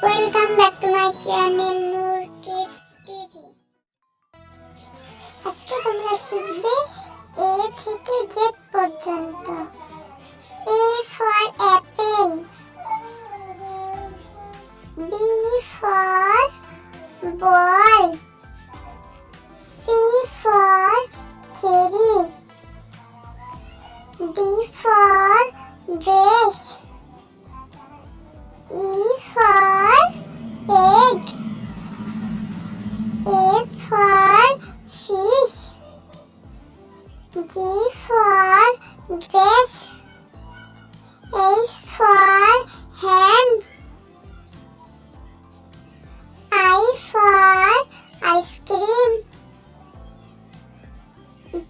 Welcome back to my channel Noor Kids TV. আজকে তোমরা শিখবে A থেকে Z পর্যন্ত। A for apple, B for ball, C for cherry, D for dress, E for egg, F for fish, G for dress, H for hand, I for ice cream,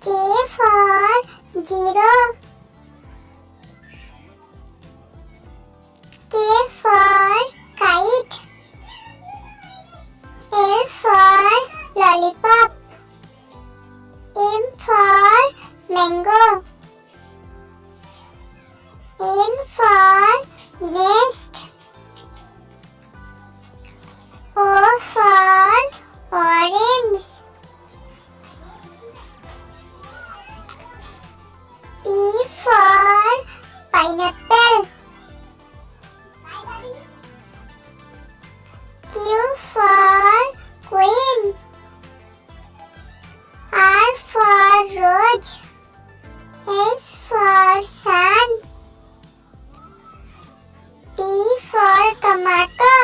J for zero, K for kite, L for lollipop, M for mango, N for nest, O for orange, P for pineapple, Q for queen, R for rose, S for sun, T for tomato,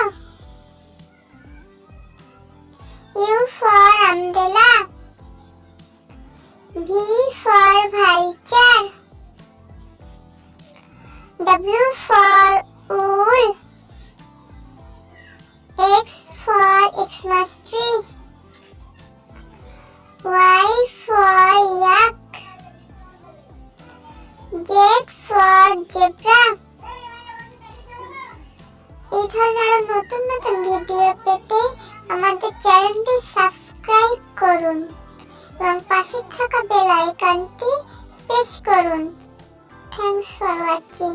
U for umbrella, V for vulture, W for wool, X for Xmas tree, Y for yak, Z for zebra. এই ধরনের আরো নতুন নতুন video পেতে আমাদের চ্যানেলটি subscribe করুন এবং পাশে থাকা বেল আইকনটি প্রেস করুন। Thanks for watching.